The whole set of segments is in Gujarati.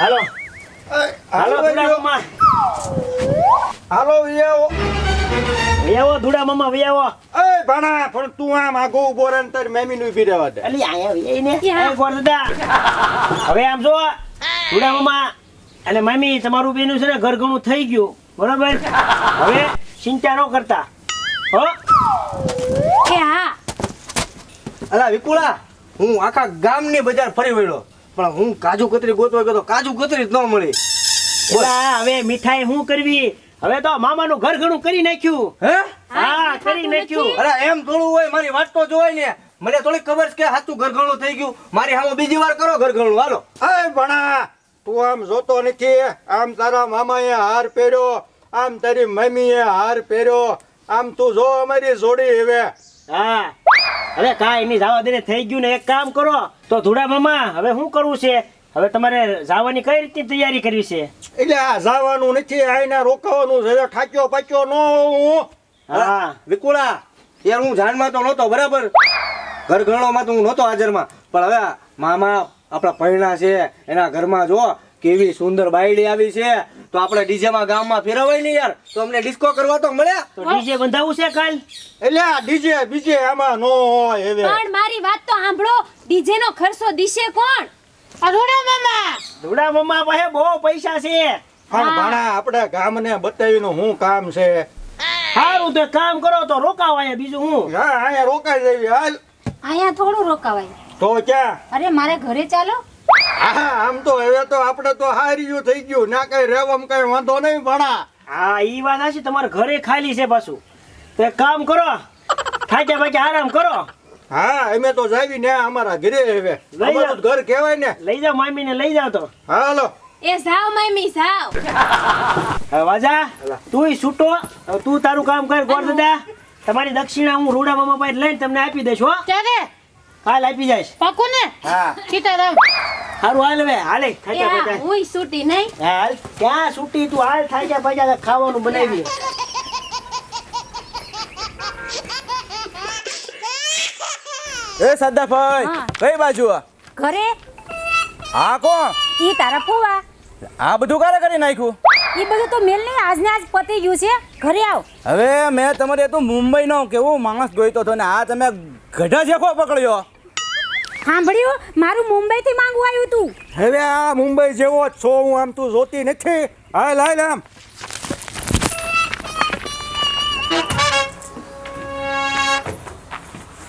હાલો હાલો ધૂડા મામા હાલો વિયાવો ધૂડા મામા વિયાવો એ ભાણા પણ તું આમ આગો ઉભો રહે ને તારી મેમી નું ઉભી રહેવા દે અલી આયા વિયાઈને એ ગોર દાદા હવે આમ જો ધૂડા મામા અને મામી તમારું બેનું છે ને ઘર ઘણું થઈ ગયું બરાબર હવે ચિંતા ન કરતા હો એ હા અલા વિકુળા હું આખા ગામની બજાર ફરી વળ્યો પણ હું કાજુ કતરી ગોતવા ગયો તો કાજુ કતરી જ ન મળી. એલા હવે મીઠાઈ શું કરવી હવે તો મામાનું ઘર ઘણું કરી નાખ્યું હે હા કરી નાખ્યું અરે એમ થોડું હોય મારી વાત તો જોવાય ને મને થોડી ખબર છે કે હાથું ઘરઘણું થઈ ગયું મારી સામે બીજી વાર કરો ઘરઘણું હાલો. એ ભાણા તું આમ જોતો નથી આમ તારા મામાએ હાર પહેર્યો આમ તારી મમ્મીએ હાર પહેર્યો આમ તું જો અમારી જોડી હવે હા હવે કાંઈ નહીં જવા દે થઈ ગયું ને એક કામ કરો તો ધૂડા મામા હવે શું કરવું છે હવે તમારે જવાની કઈ રીતની તૈયારી કરવી છે એટલે આ જવાનું નથી આઈને રોકાવાનું છે ઠાક્યો પાક્યો નો હું હા વિકુળા યાર હું જાનમાં તો નહોતો બરાબર ઘરઘણોમાં તો હું નહોતો હાજરમાં પણ હવે મામા આપણા પૈણા છે એના ઘરમાં જો કેવી સુંદર બાયડી આવી છે તો આપણે ડીજે માં ગામમાં ફેરવાય ને યાર તો અમને ડિસ્કો કરવા તો મળે. તો ડીજે બંધાવું છે કાલ એટલે આ ડીજે બીજે આમાં નો હોય હવે પણ મારી વાત તો સાંભળો ડીજે નો ખર્ચો દિશે કોણ અરુણા મામા ધૂડા મામા પાસે બહુ પૈસા છે પણ ભાણા આપણે ગામને બતાવીનું શું કામ છે સારું તો કામ કરો તો રોકાવાય બીજું હું હા અહીંયા રોકાઈ જઈએ હાલ અહીંયા થોડું રોકાવાય તો ક્યાં અરે મારે ઘરે ચાલો હા આમ તો હવે તો આપણે તો હાર્યું થઈ ગયું ના કઈ રેવમ કઈ વાંધો નહીં ભણા હા ઈ વાત હશે તમારે ઘરે ખાલી છે પાછું તો એક કામ કરો થાક્યા પાક્યા આરામ કરો હા અમે તો જાવી ને અમારા ઘરે હવે જાઓ. અમારું ઘર કહેવાય ને લઈ જાઓ મામીને લઈ જાઓ તો હાલો એ જાવ મમ્મી જાવ હવે વાજા તુંય છૂટો હવે તું તારું કામ કર ગોર દાદા તમારી દક્ષિણા હું રૂડા મામા પાસે લઈને તમને આપી દઈશ હો ક્યારે કાલ આપી જઈશ પાકું ને હા સીતારામ સારું હાલ હવે હાલે એ થાક્યા હા પાક્યા હુંય છૂટી નહીં હાલ ક્યાં છૂટી તું હાલ થાક્યા પાક્યા ખાવાનું બનાવી એ સદાભાઈ હા. કઈ બાજુ ઘરે હા કોણ ઈ તારા ફુવા આ બધું કારે કરી નાખ્યું ઈ બધું તો મેલ નહીં આજને આજ પતી ગયું છે ઘરે આવ હવે મેં તમારે તો મુંબઈ નો કેવું માણસ જોઈતો હતો ને આ તમે ગઢા જેખો પકડ્યો. સાંભળ્યું મારું મુંબઈ થી માંગવું આવ્યું તું હવે આ મુંબઈ જેવો જ છો હું આમ તું જોતી નથી હાલ હાલ આમ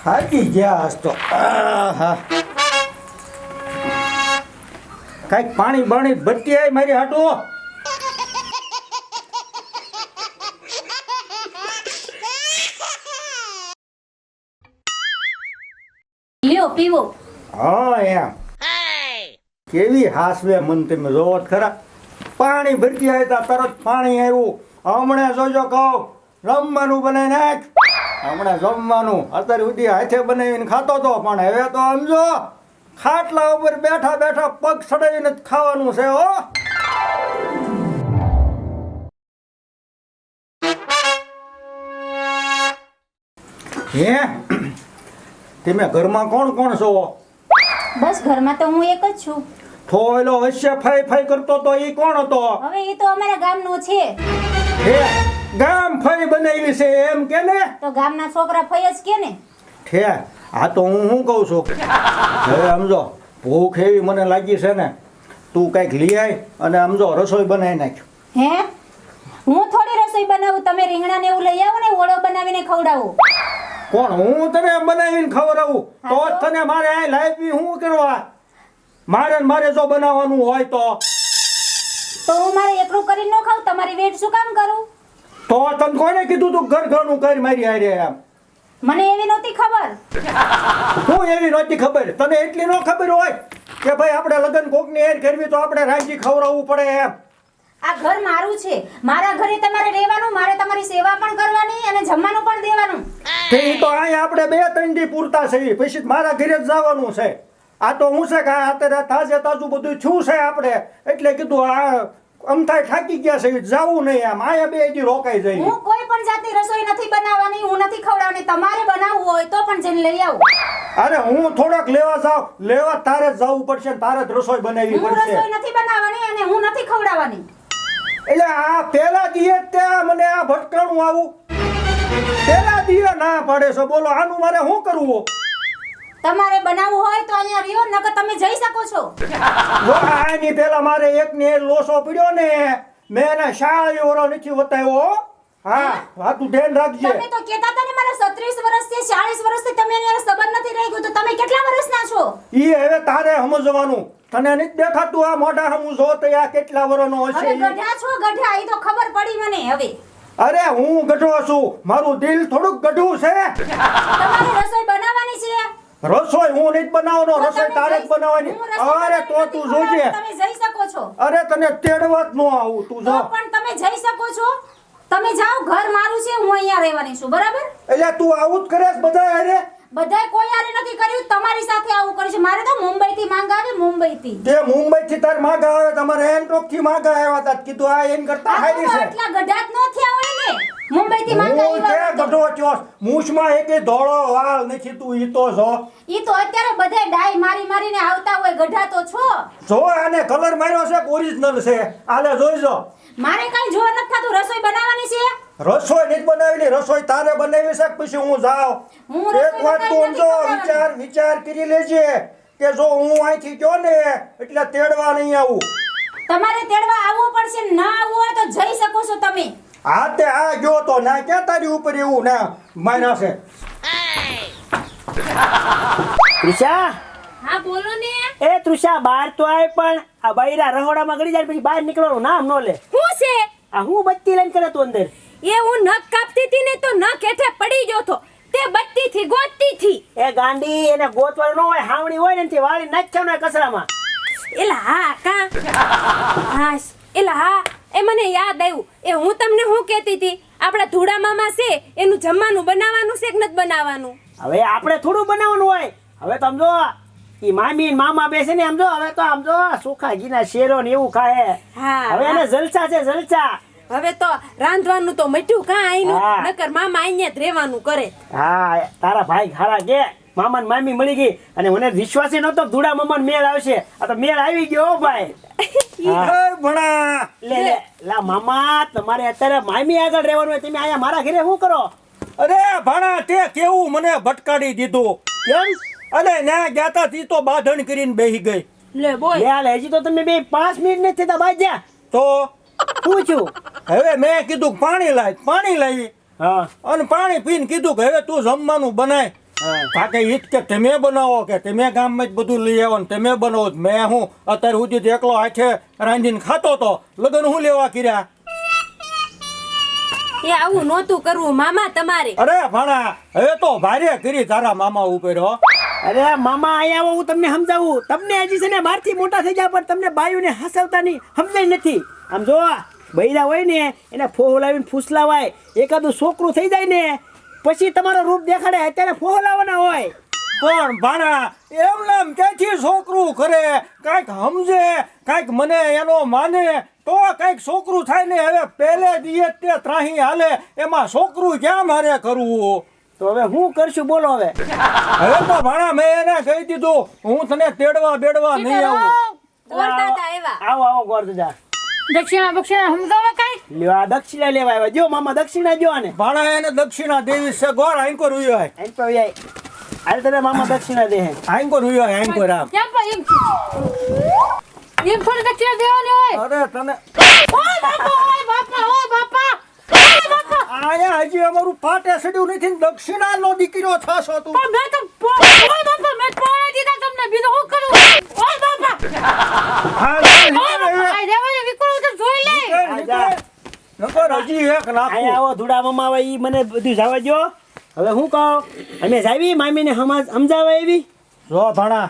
હાકી ગયા આજ તો આહા. કાંઈક પાણી બાણી ભરતી આવી મારી હાટો લ્યો પીવો હા એમ કેવી હાસવે મન તમે જોવો જ ખરા પાણી ભરતી આવી તા તરત પાણી આવ્યું હમણાં જોજો કહું રમવાનું બનાવી નાખ હમણાં જમવાનું અત્યારે સુધી હાથે બનાવીને ખાતો હતો પણ હવે તો સમજો ખાટલા ઉપર બેઠા બેઠા પગ સડાવીને જ ખાવાનું છે હો હે તમે ઘરમાં કોણ કોણ છો બસ ઘરમાં તો હું એક જ છું થોયલો વચ્ચે ફાઈ ફાઈ કરતો તો ઈ કોણ હતો હવે એ તો અમારા ગામનો છે હે ગામ ફાઈ બનાવી છે એમ કે ને તો ગામના છોકરા ફઈ જ કે ને ઠે આ તો હું શું કહું છું હવે સમજો ભૂખ એવી મને લાગી છે ને તું કંઈક લઈ આય અને સમજો રસોઈ બનાવી નાખ્યો હે હું થોડી રસોઈ બનાવું તમે રીંગણા ને એવું લઈ આવો ને ઓળો બનાવીને ખવડાવો કોણ હું તને બનાવીને ખવડાવું તો જ તને મારે આ લાવી હું કરવા મારે ને મારે જો બનાવવાનું હોય તો હું મારે એકલું કરીને ન ખાવ તમારી વેટ શું કામ કરું તો તને કોને કીધું તું ઘર ઘરનું કરી મારી હારે એમ મને એવી નહોતી ખબર હું એવી નહોતી ખબર તને એટલી ન ખબર હોય કે ભાઈ આપણે લગ્ન કોકની એર કરવી તો આપણે રાજી ખવડાવવું પડે એમ આ ઘર મારું છે મારા ઘરે તમારે રહેવાનું મારે તમારી સેવા પણ કરવાની અને જમવાનું પણ દેવાનું તે ઈ તો અહીંયા આપણે 2-3 દી પૂરતા છે પછી મારા ઘરે જ જવાનું છે આ તો હું છે કે અત્યારે તાજે તાજું બધું છું છે આપણે એટલે કીધું આ અમથાય થાકી ગયા છે જાવું નહીં આમ આયા 2 દી રોકાઈ જઈએ હું કોઈ પણ જાતની રસોઈ નથી બનાવવાની હું નથી ખવડાવવાની તમારે બનાવવું હોય તો પણ જઈને લઈ આવો અરે હું થોડોક લેવા તારે જ જવું પડશે ને તારે જ રસોઈ બનાવવી હું પડશે. રસોઈ નથી બનાવવાની અને હું નથી ખવડાવવાની. એટલે આ પેલા દીએ ત્યાં મને આ ભટકાણું આવું પેલા દીએ ના પાડે છે. બોલો આનું મારે શું કરવું? તમારે બનાવવું હોય તો અહીંયા રહ્યો, નકર તમે જઈ શકો છો. જો આની પેલા મારે એક ને લોસો પડ્યો ને મેં એને શાળી ઓરો નથી વતાવ્યો. હા તું ધ્યાન રાખજે. તમે તો કહેતા હતા ને મારા 36 વર્ષથી 40 વર્ષથી તમે એની હારે સંબંધ નથી રહી ગયો, તો તમે કેટલા વર્ષના છો? ઈ હવે તારે સમજવાનું. તને નથી દેખાતું આ મોઢા હમું જો તો આ કેટલા વર્ષનો હશે હવે ઈ? ગઢા છો ગઢા, ઈ તો ખબર પડી મને હવે. અરે હું ગઢો છું, મારું દિલ થોડુંક ગઢું છે. તમારે રસોઈ બનાવવાની છે. રસોઈ હું નથી બનાવવાનો, તો રસોઈ તમે તારે જ જઈ- બનાવવાની. હું રસોઈ અરે તો બનાવવાની તું નથી જોજે. ખવડાવવાની, તમે જઈ શકો છો. અરે તને તેડવા જ ન આવું તું તો જો. પણ તમે જઈ શકો છો. તમે જાઓ, ઘર મારું છે, હું અહીંયા રહેવાની છું, બરાબર? એટલે તું આવું જ કરે છે બધા હારે? બધાય કોઈ હારે નથી કર્યું, તમારી સાથે આવું કર્યું છે. મારે તો મુંબઈ થી માંગ આવે, મુંબઈ થી. તે મુંબઈ થી તાર માગા આવે, તમારે એન્ટ્રોપ થી માગા આવ્યા તા. કીધું આ એન કરતા હારી છે. આટલા ગઢા જ ન થયા હોય ને. મુંબઈ થી માંગ હું તે આવી. ગઢો ચોસ મૂછમાં એકે ધોળો વાળ નથી તું ઈ તો જો. ઈ તો અત્યારે બધે ડાય મારી મારીને આવતા હોય, ગઢા તો છો. જો આને કલર માર્યો છે કે ઓરિજિનલ છે? આલે જોઈજો. મારે કઈ જોવા નથી થતું. રસોઈ બનાવવાની છે. રસોઈ નથી બનાવેલી, રસોઈ તારે બનાવી છે કે પછી હું જાઉં? હું રસોઈ એક વાત તું બનાવી સમજો, નથી કરવાની. વિચાર કરી લેજે કે જો હું અહીંથી ગયો ને એટલે તેડવા નહીં આવું. તમારે તેડવા આવવું પડશે. ના આવવું હોય તો જઈ શકો છો તમે. હા તે આ ગયો તો ના ક્યાં તારી ઉપર એવું ના માન્યા છે. તૃષા, હા બોલો ને. એ તૃષા બહાર તો આય, પણ આ બૈરા રહોડામાં ગળી જાય પછી બહાર નીકળવાનું નામ ન લે. હું છે આ હું બત્તી લઈને કરે તું અંદર? એ હું નખ કાપતી હતી ને તો નખ હેઠે પડી ગયો તો તે બત્તી થી ગોતતી થી. એ ગાંડી, એને ગોતવાનું ન હોય, હાવણી હોય ને એનથી વાળી નાખ્યા ને કચરામાં. એલા હા કા હાશ એલા હા એ મને યાદ આવ્યું. એ હું તમને શું કહેતી હતી, આપણા ધૂડા મામા છે એનું જમવાનું બનાવવાનું છે કે નથી બનાવવાનું? હવે આપણે થોડું બનાવવાનું હોય. હવે તો સમજો ઈ મામી ને મામા બેસે ને સમજો, હવે તો સમજો સુખા ઘીના શેરો ને એવું ખાય. હા, હવે એને જલસા છે, જલસા. હવે તો રાંધવાનું તો મટ્યું કાં આઈનું, હા. નકર મામા અહીંયા જ રહેવાનું કરે. હા, તારા ભાઈ ખારા કે મામા ને મામી મળી ગઈ, અને મને વિશ્વાસ નતો ધૂડા મામા ને મેળ આવશે. આ તો મેળ આવી ગયો હો ભાઈ. હા. એ ભણા લે લા મામા, તમારે અત્યારે મામી આગળ રહેવાનું હોય, તમે અહીંયા મારા ઘરે શું કરો? અરે ભણા તે કેવું મને ભટકાડી દીધું. કેમ? અરે ના ગયા તા તી તો બાંધણ કરીને બેહી ગઈ. લે બોલ. લે હાલ, હજી તો તમે બે 5 મિનિટ નથી થતા બાજ્યા. તો પૂછ્યું. હવે મેં કીધું કે પાણી લાવી હા અને પાણી પીને કીધું કે હવે તું જમવાનું બનાય. હા. કાકે ઈજ કે તમે બનાવો કે તમે ગામમાં જ બધું લઈ આવો ને તમે બનાવો. મેં હું અત્યાર સુધી એકલો હાથે રાંધીને ખાતો તો લગન હું લેવા કર્યા. એ આવું નહોતું કરવું મામા તમારે. અરે ભાણા હવે તો ભારે કરી તારા મામા ઉપર હો. અરે મામા અહીંયા આવો, હું તમને સમજાવું. તમને હજી છે ને બહારથી મોટા થઈ જાય, પણ તમને બાયુને હસાવતા નહીં, સમજાય નથી. આમ જો બૈરા હોય ને એને ફોહલાવીને ફૂસલાવાય. એકાદું છોકરું થઈ જાય ને પછી તમારો રૂપ દેખાડે, અત્યારે ફોહલાવાના હોય. પણ ભાણા એમ નામ ક્યાંથી છોકરું કરે? કાંઈક સમજે, કાંઈક મને એનો માને તો કાંઈક છોકરું થાય ને. હવે પહેલે દીએ તે ત્રાહી હાલે, એમાં છોકરું ક્યાં મારે કરવું? તો હવે હું કરશું બોલો? હવે હવે તો ભાણા મેં એને કહી દીધું હું તને તેડવા બેડવા નહીં આવું. ઓરતા હતા એવા. આવો આવો ગોરદા. દક્ષિણા બક્ષિણા સમજાવે કઈ? લ્યો આ દક્ષિણા લેવા આવ્યા. જો મામા દક્ષિણા જો આને. ભાણા એને દક્ષિણા દેવી છે. ગોર આંકો રૂયો હોય, એમ તો આય. હાલ તને મામા દક્ષિણા દે હે. આંકો રૂયો હોય, આંકો રામ. કેમ પણ એમ થોડી દક્ષિણા દેવાની હોય? અરે તને ઓય બાપા, ઓય બાપા, ઓય બાપા, ઓય બાપા. આયા હજી અમારું પાટે સડ્યું નથી ને દક્ષિણા નો દીકરો થાશો તું. પણ મેં તો ઓય બાપા, મેં પોળા દીધા તમને, બીજું શું કરું? ઓય બાપા, હા, ઓય બાપા, આ રેવાને વિકળું તો જોઈ લે. નકર હજી એક અહીંયા નાખું. આવો ધૂડા મામા આવે, ઈ મને બધું જવા દો. હવે હું કહું, અમે જાવી મામીને સમજાવવા આવી. જો ભાણા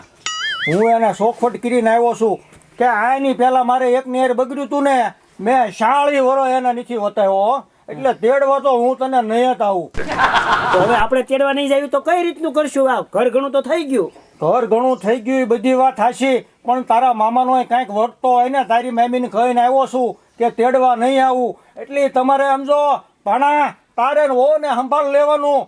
હું એને ચોખવટ કરીને આવ્યો છું કે આની પહેલા મારે એક નેર બગડ્યું તું ને મેં 40 વરો એને નથી વતાવ્યો. એટલે તેડવા તો હું તને નહીં જ આવું. તો હવે આપણે તેડવા નહીં જાવી તો કઈ રીતનું કરશું? આ ઘર ઘણું તો થઈ ગયું. ઘર ઘણું થઈ ગયું એ બધી વાત હાચી, પણ તારા મામાનો કાંઈક વર્તતો હોય ને. તારી મમ્મીને કહીને આવ્યો છું કે તેડવા નહીં આવું. એટલે તમારે સમજો ભાણા તારે ને ને સંભાળ લેવાનું.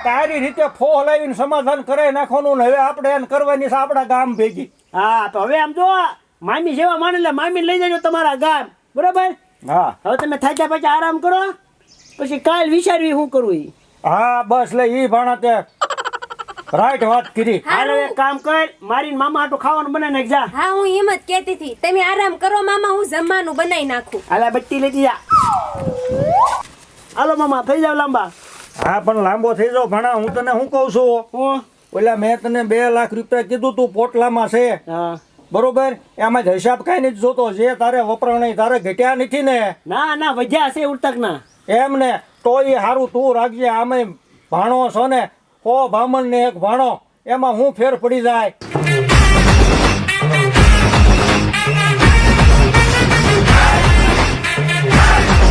તારી રીતે ફોહ લાવીને સમાધાન કરાવી નાખવાનું ને હવે આપણે એને કરવાની છે આપણા ગામ ભેગી. હા તો હવે આમ જો મામી જેવા માને એટલે મામી લઈ જજો તમારા ગામ બરોબર. હા હવે તમે થાક્યા પછી આરામ કરો પછી કાલ વિચારવી શું કરવું ઈ. હા બસ લે ઈ ભાણા તે રાઈટ વાત કરી. હાલો એક કામ કર મારીને મામા હાટું ખાવાનું બનાવી નાખ જા. હા હું એમ જ કહેતી હતી તમે આરામ કરો મામા હું જમવાનું બનાવી નાખું. હાલા બત્તી લેતી જા. હાલો મામા થઈ જાવ લાંબા. હા પણ લાંબો થઈ જાવ ભાણા હું તને શું કહું છું હું ઓલા મેં તને 2 લાખ રૂપિયા કીધું તું પોટલામાં છે હા બરોબર એમાં જ હિસાબ કાંઈ નથી જોતો જે તારે વપરાણી તારે ઘટ્યા નથી ને ના ના વજ્યા છે ઉડતક ના. એમ ને તો એ સારું તું રાખજે આમે ભાણો છો ને 100 ભામણ ને 1 ભાણો એમાં હું ફેર પડી જાય.